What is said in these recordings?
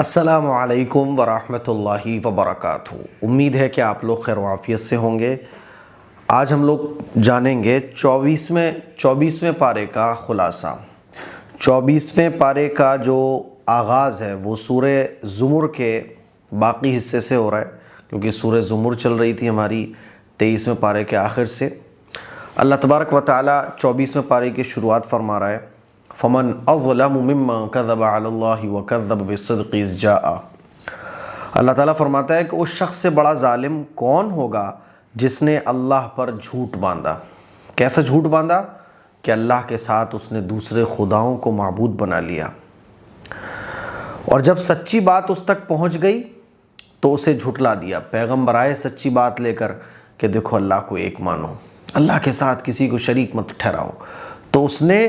السلام علیکم ورحمۃ اللہ وبرکاتہ۔ امید ہے کہ آپ لوگ خیر و عافیت سے ہوں گے۔ آج ہم لوگ جانیں گے 24ویں پارے کا خلاصہ۔ 24ویں پارے کا جو آغاز ہے وہ سورہ زمر کے باقی حصے سے ہو رہا ہے، کیونکہ سورہ زمر چل رہی تھی ہماری 23ویں پارے کے آخر سے۔ اللہ تبارک و تعالیٰ 24ویں پارے کی شروعات فرما رہا ہے، فمن اظلم ممن کذب علی اللہ وکذب بالصدق اذ جاء۔ اللہ تعالیٰ فرماتا ہے کہ اس شخص سے بڑا ظالم کون ہوگا جس نے اللہ پر جھوٹ باندھا۔ کیسا جھوٹ باندھا؟ کہ اللہ کے ساتھ اس نے دوسرے خداؤں کو معبود بنا لیا، اور جب سچی بات اس تک پہنچ گئی تو اسے جھٹلا دیا۔ پیغمبر آئے سچی بات لے کر کہ دیکھو اللہ کو ایک مانو، اللہ کے ساتھ کسی کو شریک مت ٹھہراؤ، تو اس نے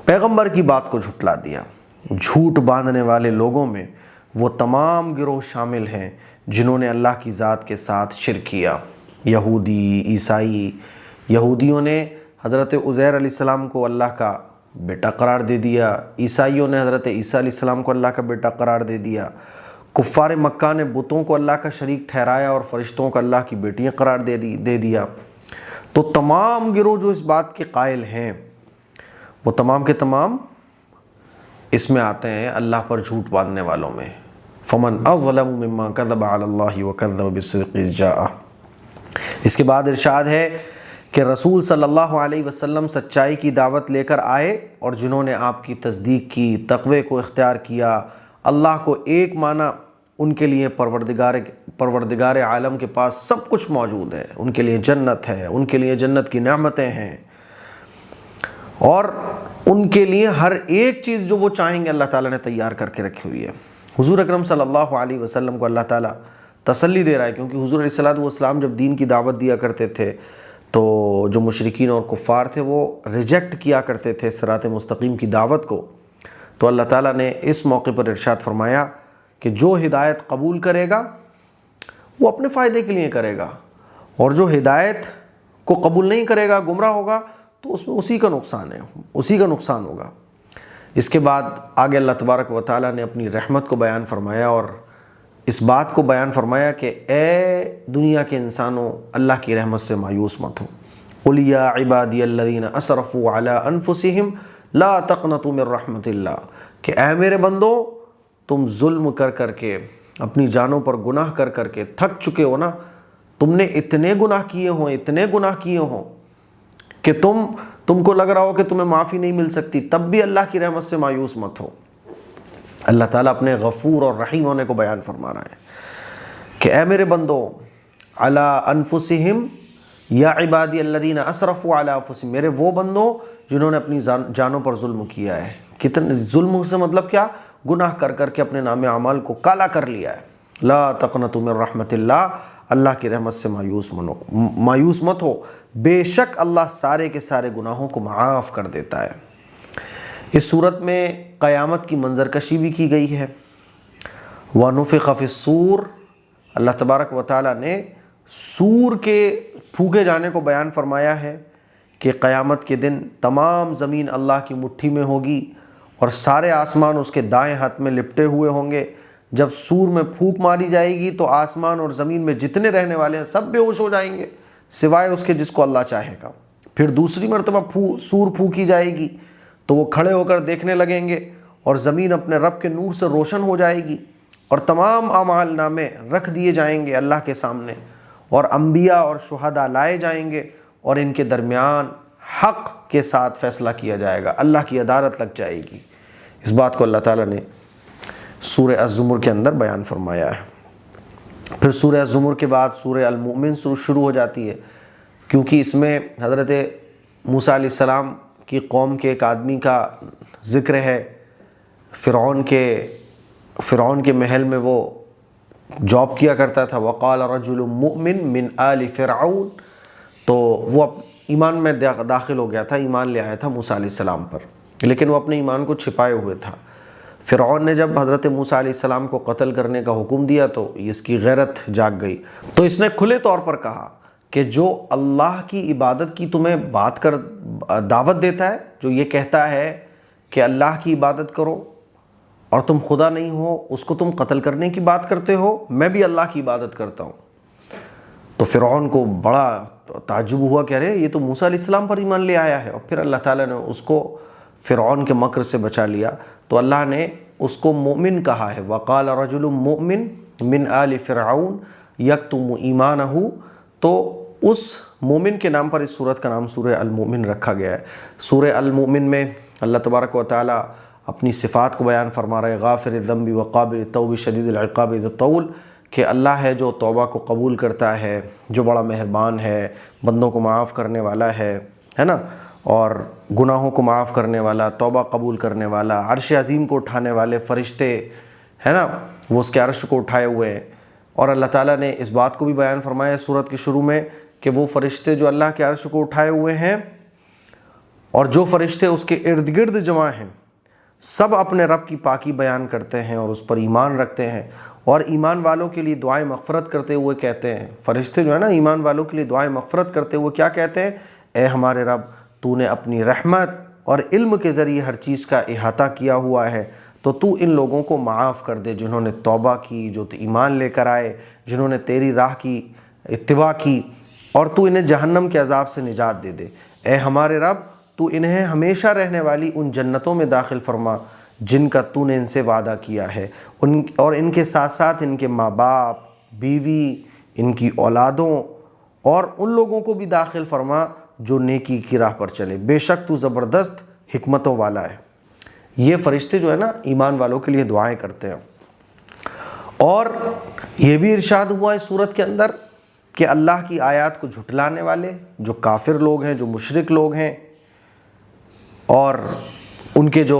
پیغمبر کی بات کو جھٹلا دیا۔ جھوٹ باندھنے والے لوگوں میں وہ تمام گروہ شامل ہیں جنہوں نے اللہ کی ذات کے ساتھ شرک کیا۔ یہودی، عیسائی۔ یہودیوں نے حضرت عزیر علیہ السلام کو اللہ کا بیٹا قرار دے دیا، عیسائیوں نے حضرت عیسیٰ علیہ السلام کو اللہ کا بیٹا قرار دے دیا، کفار مکہ نے بتوں کو اللہ کا شریک ٹھہرایا اور فرشتوں کو اللہ کی بیٹیاں قرار دے دیا۔ تو تمام گروہ جو اس بات کے قائل ہیں وہ تمام کے تمام اس میں آتے ہیں اللہ پر جھوٹ باندھنے والوں میں۔ فمن اظلم ممن کذب علی اللہ وکذب بالصدق اذ جاء۔ اس کے بعد ارشاد ہے کہ رسول صلی اللہ علیہ وسلم سچائی کی دعوت لے کر آئے، اور جنہوں نے آپ کی تصدیق کی، تقوی کو اختیار کیا، اللہ کو ایک مانا، ان کے لیے پروردگار عالم کے پاس سب کچھ موجود ہے، ان کے لیے جنت ہے، ان کے لیے جنت کی نعمتیں ہیں، اور ان کے لیے ہر ایک چیز جو وہ چاہیں گے اللہ تعالیٰ نے تیار کر کے رکھی ہوئی ہے۔ حضور اکرم صلی اللہ علیہ وسلم کو اللہ تعالیٰ تسلی دے رہا ہے، کیونکہ حضور علیہ السلام جب دین کی دعوت دیا کرتے تھے تو جو مشرکین اور کفار تھے وہ ریجیکٹ کیا کرتے تھے صراط مستقیم کی دعوت کو۔ تو اللہ تعالیٰ نے اس موقع پر ارشاد فرمایا کہ جو ہدایت قبول کرے گا وہ اپنے فائدے کے لیے کرے گا، اور جو ہدایت کو قبول نہیں کرے گا، گمراہ ہوگا، تو اس میں اسی کا نقصان ہے، اسی کا نقصان ہوگا۔ اس کے بعد آگے اللہ تبارک و تعالیٰ نے اپنی رحمت کو بیان فرمایا، اور اس بات کو بیان فرمایا کہ اے دنیا کے انسانوں، اللہ کی رحمت سے مایوس مت ہو۔ قُلْ يَا عِبَادِيَ الَّذِينَ أَسْرَفُوا عَلَىٰ أَنفُسِهِمْ لَا تَقْنَطُوا مِن رَحْمَةِ اللَّهِ، کہ اے میرے بندو، تم ظلم کر کے، اپنی جانوں پر گناہ کر کے تھک چکے ہو نا، تم نے اتنے گناہ کیے ہوں کہ تم کو لگ رہا ہو کہ تمہیں معافی نہیں مل سکتی، تب بھی اللہ کی رحمت سے مایوس مت ہو۔ اللہ تعالیٰ اپنے غفور اور رحیم ہونے کو بیان فرما رہا ہے کہ اے میرے بندو، علی انفسہم یا عبادی الذین اسرفوا علی انفسہم، میرے وہ بندوں جنہوں نے اپنی جانوں پر ظلم کیا ہے۔ کتنے ظلم سے مطلب کیا؟ گناہ کر کے اپنے نام اعمال کو کالا کر لیا ہے۔ لا تقنطوا من رحمت اللہ، اللہ کی رحمت سے مایوس مت ہو، بے شک اللہ سارے کے سارے گناہوں کو معاف کر دیتا ہے۔ اس صورت میں قیامت کی منظر کشی بھی کی گئی ہے۔ وَنُفِخَ فِي الصُّورِ، اللہ تبارک و تعالیٰ نے سور کے پھونکے جانے کو بیان فرمایا ہے کہ قیامت کے دن تمام زمین اللہ کی مٹھی میں ہوگی، اور سارے آسمان اس کے دائیں ہاتھ میں لپٹے ہوئے ہوں گے۔ جب سور میں پھونک ماری جائے گی تو آسمان اور زمین میں جتنے رہنے والے ہیں سب بے ہوش ہو جائیں گے، سوائے اس کے جس کو اللہ چاہے گا۔ پھر دوسری مرتبہ سور پھونکی جائے گی تو وہ کھڑے ہو کر دیکھنے لگیں گے، اور زمین اپنے رب کے نور سے روشن ہو جائے گی، اور تمام اعمال نامے رکھ دیے جائیں گے اللہ کے سامنے، اور انبیاء اور شہداء لائے جائیں گے، اور ان کے درمیان حق کے ساتھ فیصلہ کیا جائے گا، اللہ کی عدالت لگ جائے گی۔ اس بات کو اللہ تعالیٰ نے سورہ الزمر کے اندر بیان فرمایا ہے۔ پھر سورہ الزمر کے بعد سورہ المؤمن شروع ہو جاتی ہے، کیونکہ اس میں حضرت موسیٰ علیہ السلام کی قوم کے ایک آدمی کا ذکر ہے، فرعون کے محل میں وہ جاب کیا کرتا تھا۔ وقال رجل مؤمن من آل فرعون، تو وہ ایمان میں داخل ہو گیا تھا، ایمان لے آیا تھا موسیٰ علیہ السلام پر، لیکن وہ اپنے ایمان کو چھپائے ہوئے تھا۔ فرعون نے جب حضرت موسیٰ علیہ السلام کو قتل کرنے کا حکم دیا تو اس کی غیرت جاگ گئی، تو اس نے کھلے طور پر کہا کہ جو اللہ کی عبادت کی تمہیں دعوت دیتا ہے، جو یہ کہتا ہے کہ اللہ کی عبادت کرو اور تم خدا نہیں ہو، اس کو تم قتل کرنے کی بات کرتے ہو، میں بھی اللہ کی عبادت کرتا ہوں۔ تو فرعون کو بڑا تعجب ہوا کہ ارے یہ تو موسیٰ علیہ السلام پر ایمان لے آیا ہے، اور پھر اللہ تعالیٰ نے اس کو فرعون کے مکر سے بچا لیا۔ تو اللہ نے اس کو مومن کہا ہے، وقال رجل مؤمن من آل فرعون یکتم ایمانہ، تو اس مومن کے نام پر اس سورت کا نام سورہ المؤمن رکھا گیا ہے۔ سورہ المؤمن میں اللہ تبارک و تعالیٰ اپنی صفات کو بیان فرما رہے، غافر الذنب وقابل التوب شدید العقاب ذی الطول، کہ اللہ ہے جو توبہ کو قبول کرتا ہے، جو بڑا مہربان ہے، بندوں کو معاف کرنے والا ہے نا، اور گناہوں کو معاف کرنے والا، توبہ قبول کرنے والا، عرش عظیم کو اٹھانے والے فرشتے ہے نا، وہ اس کے عرش کو اٹھائے ہوئے ہیں۔ اور اللہ تعالیٰ نے اس بات کو بھی بیان فرمایا ہے سورت کے شروع میں کہ وہ فرشتے جو اللہ کے عرش کو اٹھائے ہوئے ہیں اور جو فرشتے اس کے ارد گرد جمع ہیں، سب اپنے رب کی پاکی بیان کرتے ہیں اور اس پر ایمان رکھتے ہیں، اور ایمان والوں کے لیے دعائیں مغفرت کرتے ہوئے کہتے ہیں، فرشتے جو ہے نا ایمان والوں کے لیے دعائیں مغفرت کرتے ہوئے کیا کہتے ہیں؟ اے ہمارے رب، تو نے اپنی رحمت اور علم کے ذریعے ہر چیز کا احاطہ کیا ہوا ہے، تو تو ان لوگوں کو معاف کر دے جنہوں نے توبہ کی، جو ایمان لے کر آئے، جنہوں نے تیری راہ کی اتباع کی، اور تو انہیں جہنم کے عذاب سے نجات دے دے۔ اے ہمارے رب، تو انہیں ہمیشہ رہنے والی ان جنتوں میں داخل فرما جن کا تو نے ان سے وعدہ کیا ہے، اور ان کے ساتھ ساتھ ان کے ماں باپ، بیوی، ان کی اولادوں، اور ان لوگوں کو بھی داخل فرما جو نیکی کی راہ پر چلے، بے شک تو زبردست حکمتوں والا ہے۔ یہ فرشتے جو ہے نا ایمان والوں کے لیے دعائیں کرتے ہیں۔ اور یہ بھی ارشاد ہوا ہے سورت کے اندر کہ اللہ کی آیات کو جھٹلانے والے جو کافر لوگ ہیں، جو مشرک لوگ ہیں، اور ان کے جو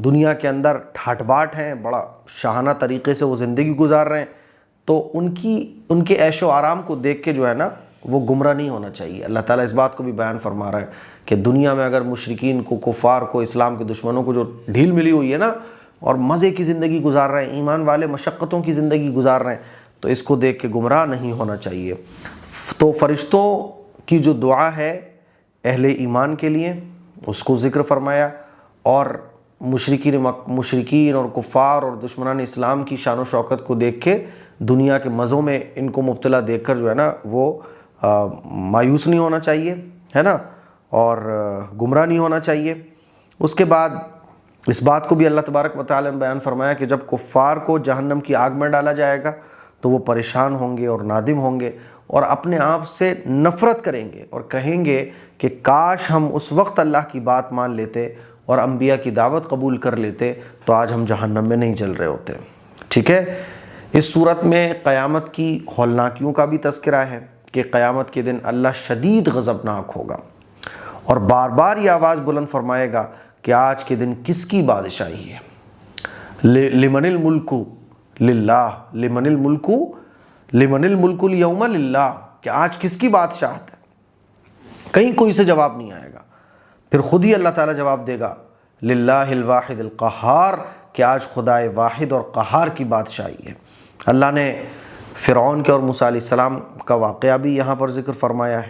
دنیا کے اندر ٹھاٹ باٹ ہیں، بڑا شاہانہ طریقے سے وہ زندگی گزار رہے ہیں، تو ان کے عیش و آرام کو دیکھ کے جو ہے نا وہ گمراہ نہیں ہونا چاہیے۔ اللہ تعالیٰ اس بات کو بھی بیان فرما رہا ہے کہ دنیا میں اگر مشرکین کو، کفار کو، اسلام کے دشمنوں کو جو ڈھیل ملی ہوئی ہے نا، اور مزے کی زندگی گزار رہے ہیں، ایمان والے مشقتوں کی زندگی گزار رہے ہیں، تو اس کو دیکھ کے گمراہ نہیں ہونا چاہیے۔ تو فرشتوں کی جو دعا ہے اہل ایمان کے لیے اس کو ذکر فرمایا، اور مشرکین اور کفار اور دشمنان اسلام کی شان و شوکت کو دیکھ کے دنیا کے مزوں میں ان کو مبتلا دیکھ کر جو ہے نا وہ مایوس نہیں ہونا چاہیے، ہے نا، اور گمراہ نہیں ہونا چاہیے۔ اس کے بعد اس بات کو بھی اللہ تبارک و تعالیٰ نے بیان فرمایا کہ جب کفار کو جہنم کی آگ میں ڈالا جائے گا تو وہ پریشان ہوں گے اور نادم ہوں گے، اور اپنے آپ سے نفرت کریں گے اور کہیں گے کہ کاش ہم اس وقت اللہ کی بات مان لیتے اور انبیاء کی دعوت قبول کر لیتے تو آج ہم جہنم میں نہیں جل رہے ہوتے۔ ٹھیک ہے، اس صورت میں قیامت کی ہولناکیوں کا بھی تذکرہ ہے کہ قیامت کے دن اللہ شدید غضبناک ہوگا اور بار بار یہ آواز بلند فرمائے گا کہ آج کے دن کس کی بادشاہی ہے، لمن الملک للہ، لمن الملک اليوم للہ، کہ آج کس کی بادشاہت ہے، کہیں کوئی سے جواب نہیں آئے گا۔ پھر خود ہی اللہ تعالیٰ جواب دے گا للہ الواحد القہار، کہ آج خدائے واحد اور قہار کی بادشاہی ہے۔ اللہ نے فرعون کے اور موسیٰ علیہ السلام کا واقعہ بھی یہاں پر ذکر فرمایا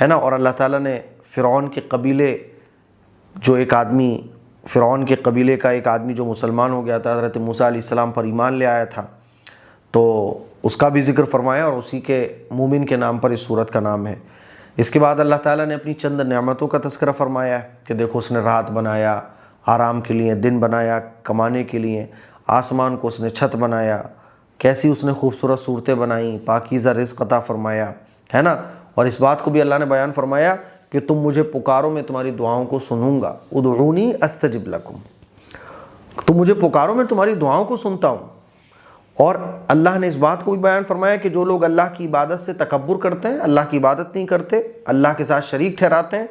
ہے نا، اور اللہ تعالیٰ نے فرعون کے قبیلے جو ایک آدمی، فرعون کے قبیلے کا ایک آدمی جو مسلمان ہو گیا تھا، حضرت موسیٰ علیہ السلام پر ایمان لے آیا تھا، تو اس کا بھی ذکر فرمایا، اور اسی کے مومن کے نام پر اس صورت کا نام ہے۔ اس کے بعد اللہ تعالیٰ نے اپنی چند نعمتوں کا تذکرہ فرمایا ہے کہ دیکھو اس نے رات بنایا آرام کے لیے، دن بنایا کمانے کے لیے، آسمان کو اس نے چھت بنایا، کیسی اس نے خوبصورت صورتیں بنائیں، پاکیزہ رزق عطا فرمایا، ہے نا، اور اس بات کو بھی اللہ نے بیان فرمایا کہ تم مجھے پکارو میں تمہاری دعاؤں کو سنوں گا، ادعونی استجب لکم، تم مجھے پکارو میں تمہاری دعاؤں کو سنتا ہوں۔ اور اللہ نے اس بات کو بھی بیان فرمایا کہ جو لوگ اللہ کی عبادت سے تکبر کرتے ہیں، اللہ کی عبادت نہیں کرتے، اللہ کے ساتھ شریک ٹھہراتے ہیں،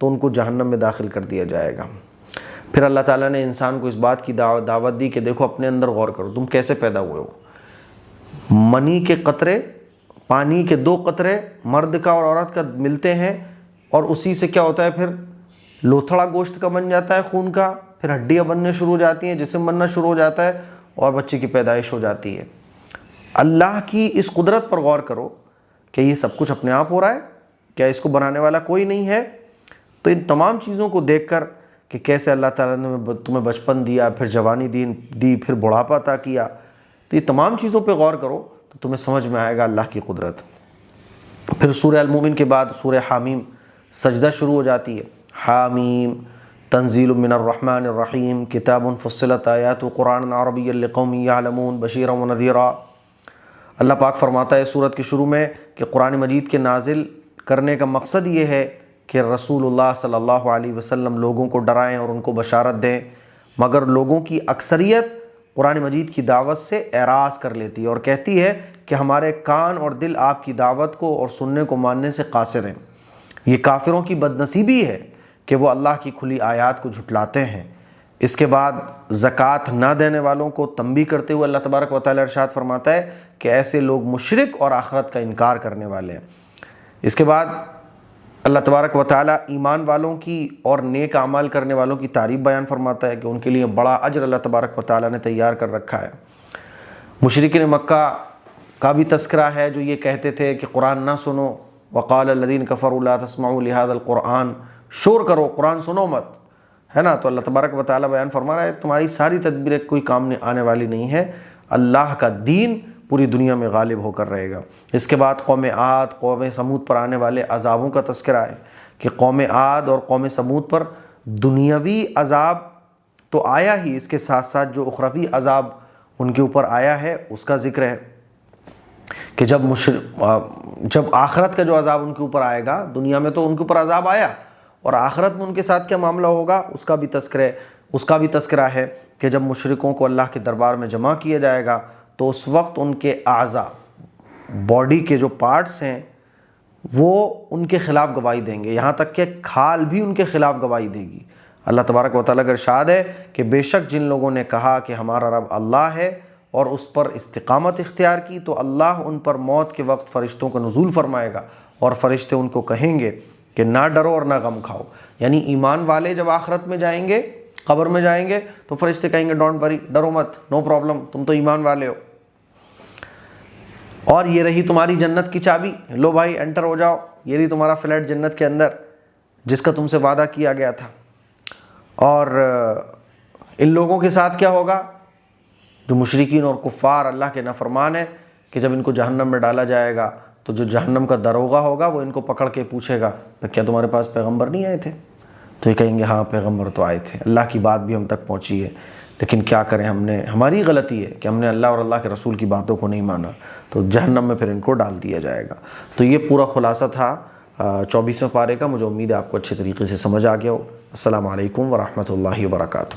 تو ان کو جہنم میں داخل کر دیا جائے گا۔ پھر اللہ تعالیٰ نے انسان کو اس بات کی دعوت دی کہ دیکھو اپنے اندر غور کرو، تم کیسے پیدا ہوئے ہو، منی کے قطرے، پانی کے 2 قطرے مرد کا اور عورت کا ملتے ہیں، اور اسی سے کیا ہوتا ہے، پھر لوتھڑا گوشت کا بن جاتا ہے، خون کا، پھر ہڈیاں بننے شروع ہو جاتی ہیں، جسم بننا شروع ہو جاتا ہے، اور بچے کی پیدائش ہو جاتی ہے۔ اللہ کی اس قدرت پر غور کرو کہ یہ سب کچھ اپنے آپ ہو رہا ہے، کیا اس کو بنانے والا کوئی نہیں ہے؟ تو ان تمام چیزوں کو دیکھ کر کہ کیسے اللہ تعالیٰ نے تمہیں بچپن دیا، پھر جوانی دی، پھر بڑھاپا عطا کیا، تو یہ تمام چیزوں پہ غور کرو تو تمہیں سمجھ میں آئے گا اللہ کی قدرت۔ پھر سورہ المومن کے بعد سورہ حامیم سجدہ شروع ہو جاتی ہے۔ حامیم تنزیل من الرحمن الرحیم کتاب فصلت آیات قرآن عربی لقوم یعلمون بشیرا و نذیرا۔ اللہ پاک فرماتا ہے سورت کے شروع میں کہ قرآن مجید کے نازل کرنے کا مقصد یہ ہے کہ رسول اللہ صلی اللہ علیہ وسلم لوگوں کو ڈرائیں اور ان کو بشارت دیں، مگر لوگوں کی اکثریت قرآن مجید کی دعوت سے اعراض کر لیتی ہے اور کہتی ہے کہ ہمارے کان اور دل آپ کی دعوت کو اور سننے کو ماننے سے قاصر ہیں۔ یہ کافروں کی بدنصیبی ہے کہ وہ اللہ کی کھلی آیات کو جھٹلاتے ہیں۔ اس کے بعد زکوٰۃ نہ دینے والوں کو تنبیہ کرتے ہوئے اللہ تبارک و تعالیٰ ارشاد فرماتا ہے کہ ایسے لوگ مشرک اور آخرت کا انکار کرنے والے ہیں۔ اس کے بعد اللہ تبارک و تعالیٰ ایمان والوں کی اور نیک اعمال کرنے والوں کی تعریف بیان فرماتا ہے کہ ان کے لیے بڑا اجر اللہ تبارک و تعالیٰ نے تیار کر رکھا ہے۔ مشرکین مکہ کا بھی تذکرہ ہے جو یہ کہتے تھے کہ قرآن نہ سنو، وقال الذین کفروا لا تسمعوا لہذا القرآن، شور کرو قرآن سنو مت، ہے نا۔ تو اللہ تبارک و تعالیٰ بیان فرما رہا ہے تمہاری ساری تدبیریں کوئی کام آنے والی نہیں ہے، اللہ کا دین پوری دنیا میں غالب ہو کر رہے گا۔ اس کے بعد قوم عاد، قوم سمود پر آنے والے عذابوں کا تذکرہ ہے کہ قوم عاد اور قوم سمود پر دنیاوی عذاب تو آیا ہی، اس کے ساتھ ساتھ جو اخروی عذاب ان کے اوپر آیا ہے اس کا ذکر ہے کہ جب آخرت کا جو عذاب ان کے اوپر آئے گا، دنیا میں تو ان کے اوپر عذاب آیا اور آخرت میں ان کے ساتھ کیا معاملہ ہوگا اس کا بھی تذکرہ ہے کہ جب مشرکوں کو اللہ کے دربار میں جمع کیا جائے گا تو اس وقت ان کے اعضاء، باڈی کے جو پارٹس ہیں وہ ان کے خلاف گواہی دیں گے، یہاں تک کہ کھال بھی ان کے خلاف گواہی دے گی۔ اللہ تبارک و تعالیٰ کا ارشاد ہے کہ بے شک جن لوگوں نے کہا کہ ہمارا رب اللہ ہے اور اس پر استقامت اختیار کی تو اللہ ان پر موت کے وقت فرشتوں کا نزول فرمائے گا اور فرشتے ان کو کہیں گے کہ نہ ڈرو اور نہ غم کھاؤ۔ یعنی ایمان والے جب آخرت میں جائیں گے، قبر میں جائیں گے تو فرشتے کہیں گے ڈونٹ وری، ڈرو مت، نو پرابلم، تم تو ایمان والے ہو، اور یہ رہی تمہاری جنت کی چابی، لو بھائی انٹر ہو جاؤ، یہ رہی تمہارا فلیٹ جنت کے اندر جس کا تم سے وعدہ کیا گیا تھا۔ اور ان لوگوں کے ساتھ کیا ہوگا جو مشرکین اور کفار اللہ کے نافرمان ہیں کہ جب ان کو جہنم میں ڈالا جائے گا تو جو جہنم کا داروغہ ہوگا وہ ان کو پکڑ کے پوچھے گا کیا تمہارے پاس پیغمبر نہیں آئے تھے؟ تو یہ کہیں گے ہاں پیغمبر تو آئے تھے، اللہ کی بات بھی ہم تک پہنچی ہے، لیکن کیا کریں، ہماری غلطی ہے کہ ہم نے اللہ اور اللہ کے رسول کی باتوں کو نہیں مانا، تو جہنم میں پھر ان کو ڈال دیا جائے گا۔ تو یہ پورا خلاصہ تھا 24ویں پارے کا، مجھے امید ہے آپ کو اچھے طریقے سے سمجھ آ گیا ہو۔ السلام علیکم ورحمۃ اللہ وبرکاتہ۔